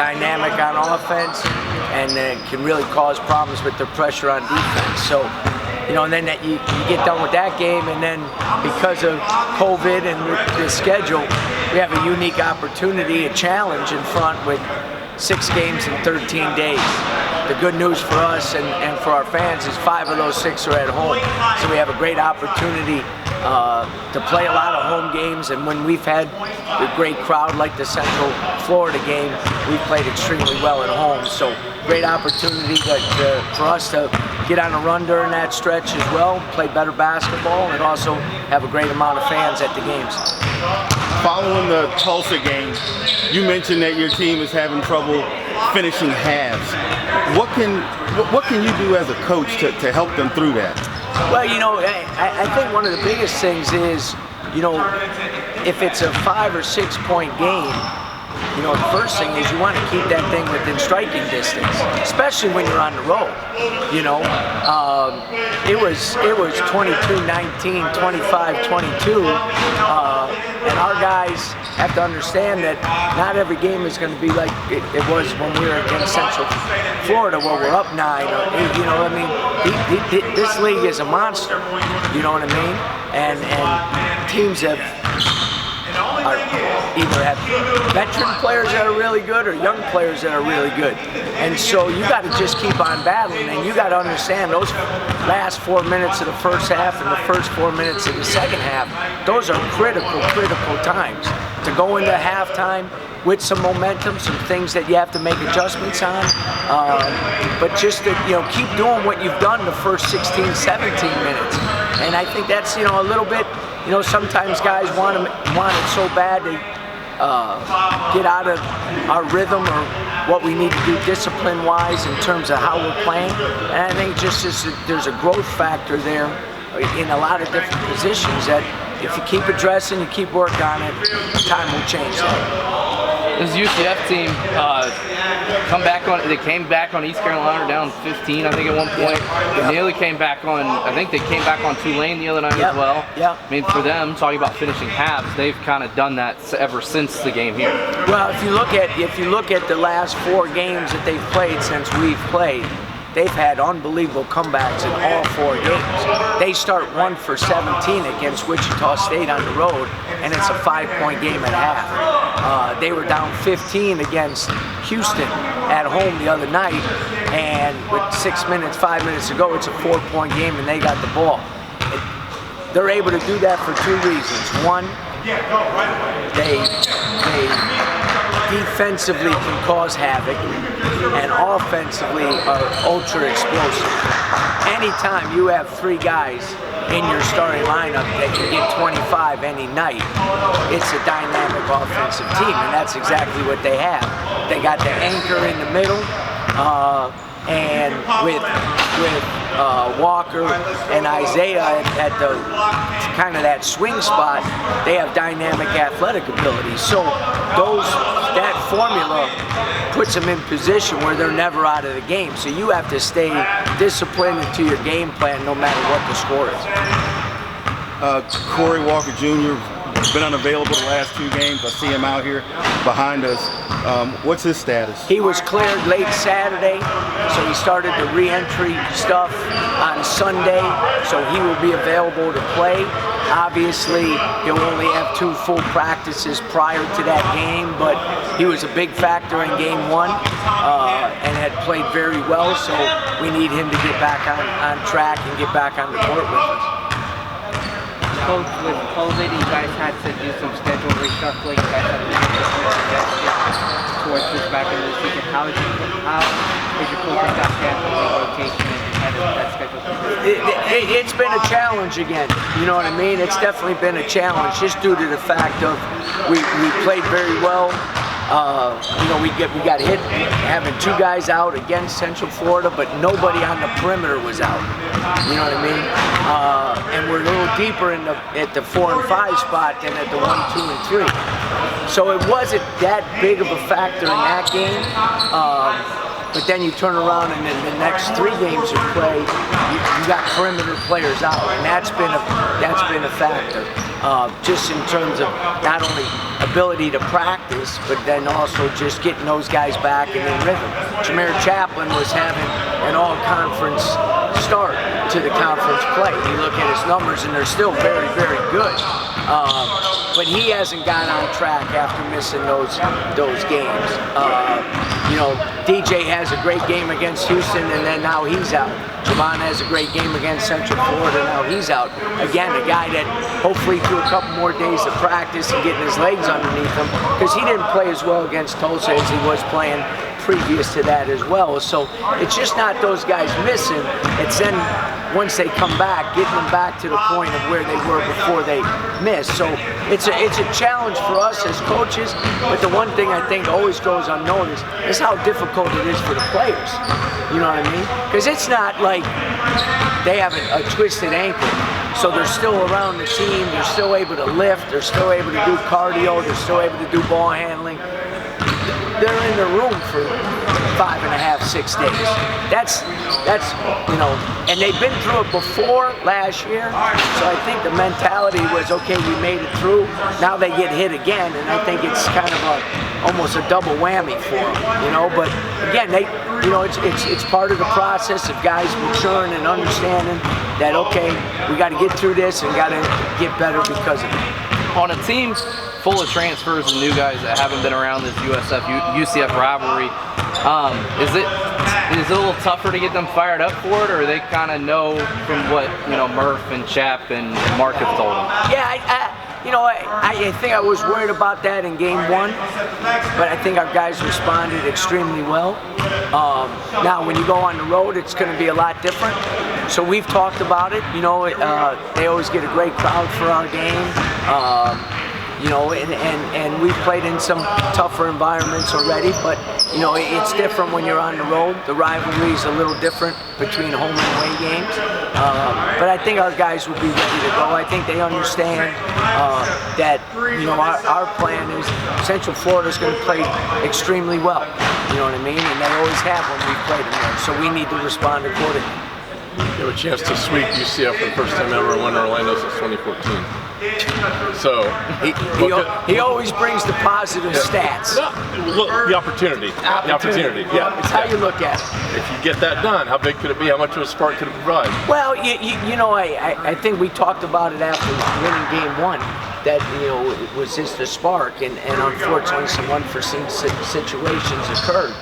dynamic on offense and can really cause problems with their pressure on defense. So, and then you get done with that game, and then because of COVID and the schedule, we have a unique opportunity, a challenge in front with 6 games in 13 days. The good news for us and for our fans is 5 of those 6 are at home. So we have a great opportunity to play a lot of home games, and when we've had a great crowd like the Central Florida game, we've played extremely well at home. So great opportunity for us to get on a run during that stretch as well, play better basketball, and also have a great amount of fans at the games. Following the Tulsa game, you mentioned that your team is having trouble finishing halves. What can you do as a coach to help them through that? Well, I think one of the biggest things is, if it's a 5 or 6 point game, the first thing is you want to keep that thing within striking distance, especially when you're on the road. It was 22-19, 25-22, and our guys have to understand that not every game is going to be like it was when we were against Central Florida, where we're up 9 or 8. This league is a monster. You know what I mean? And teams either have veteran players that are really good or young players that are really good. And so you got to just keep on battling, and you got to understand those last 4 minutes of the first half and the first 4 minutes of the second half, those are critical times to go into halftime with some momentum, some things that you have to make adjustments on, but just to keep doing what you've done the first 16, 17 minutes. And I think that's a little bit, sometimes guys want it so bad to get out of our rhythm or what we need to do discipline-wise in terms of how we're playing. And I think there's a growth factor there in a lot of different positions that if you keep addressing, you keep working on it, time will change that. This UCF team they came back on East Carolina down 15, I think, at one point. They nearly came back on, I think they came back on Tulane the other night as well. Yeah. I mean, for them, talking about finishing halves, they've kind of done that ever since the game here. Well, if you look at the last 4 games that they've played since we've played, they've had unbelievable comebacks in all 4 games. They start 1 for 17 against Wichita State on the road, and it's a 5-point game at half. They were down 15 against Houston at home the other night, and with 5 minutes to go, it's a 4-point game, and they got the ball. They're able to do that for 2 reasons. One, they defensively can cause havoc, and offensively are ultra explosive. Anytime you have 3 guys in your starting lineup that can get 25 any night, it's a dynamic offensive team, and that's exactly what they have. They got the anchor in the middle, and with Walker and Isaiah at the kind of that swing spot, they have dynamic athletic ability. So that formula puts them in position where they're never out of the game. So you have to stay disciplined into your game plan no matter what the score is. Corey Walker Jr. has been unavailable the last 2 games. I see him out here behind us. What's his status? He was cleared late Saturday, so he started the re-entry stuff on Sunday, so he will be available to play. Obviously, he'll only have 2 full practices prior to that game, but he was a big factor in game 1 and had played very well, so we need him to get back on track and get back on the court with us. Coach, with COVID, you guys had to do some schedule reshuffling. You guys had to make some adjustments towards this back in the season. How is your coaching staff handling rotation and that schedule? It's been a challenge again. You know what I mean? It's definitely been a challenge just due to the fact of we played very well. We got hit having 2 guys out against Central Florida, but nobody on the perimeter was out. You know what I mean? And we're a little deeper at the 4 and 5 spot than at the 1, 2, and 3. So it wasn't that big of a factor in that game. But then you turn around and in the next 3 games you play, you got perimeter players out, and that's been a factor. Just in terms of not only ability to practice, but then also just getting those guys back and in rhythm. Jameer Chaplin was having an all-conference start to the conference play. You look at his numbers, and they're still very, very good. But he hasn't got on track after missing those games. You know, DJ has a great game against Houston, and then now he's out. Javon has a great game against Central Florida, now he's out. Again, a guy that hopefully through a couple more days of practice and getting his legs underneath him, because he didn't play as well against Tulsa as he was playing previous to that as well. So it's just not those guys missing, it's then once they come back, getting them back to the point of where they were before they missed. So it's a challenge for us as coaches, but the one thing I think always goes unnoticed is how difficult it is for the players. You know what I mean? Because it's not like they have a twisted ankle, so they're still around the team, they're still able to lift, they're still able to do cardio, they're still able to do ball handling. They're in the room for 5.5, 6 days. That's you know, and they've been through it before last year, so I think the mentality was, okay, we made it through, now they get hit again, and I think it's kind of almost a double whammy for them, you know. But again, you know, it's part of the process of guys maturing and understanding that, okay, we got to get through this and got to get better because of it. On a team full of transfers and new guys that haven't been around this USF UCF rivalry, is it a little tougher to get them fired up for it, or they kind of know from what, you know, Murph and Chap and Mark have told them? Yeah, you know, I think I was worried about that in game 1, but I think our guys responded extremely well. Now, when you go on the road, it's going to be a lot different. So we've talked about it. You know, they always get a great crowd for our game. You know, and we've played in some tougher environments already, but you know, it's different when you're on the road. The rivalry is a little different between home and away games. But I think our guys will be ready to go. I think they understand that, you know, our plan is Central Florida is going to play extremely well. You know what I mean? And they always have when we've played them there. So we need to respond accordingly. You have a chance to sweep UCF for the first time ever and win Orlando since 2014. So he always brings the positive stats. No, look, the opportunity. The opportunity. Yeah, it's how you look at it. If you get that done, how big could it be? How much of a spark could it provide? Well, you know, I think we talked about it after winning game 1. That, you know, it was just a spark, and unfortunately some unforeseen situations occurred.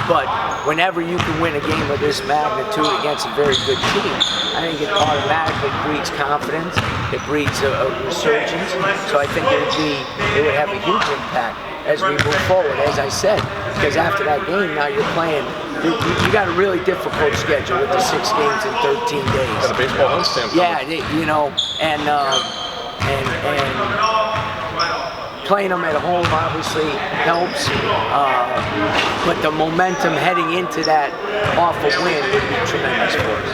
But whenever you can win a game of this magnitude against a very good team, I think it automatically breeds confidence, it breeds a resurgence. So I think it would have a huge impact as we move forward, as I said, because after that game, now you're playing, you got a really difficult schedule with the 6 games in 13 days. Got a baseball homestand. Yeah, you know, and playing them at home obviously helps, but the momentum heading into that awful win would be tremendous for us.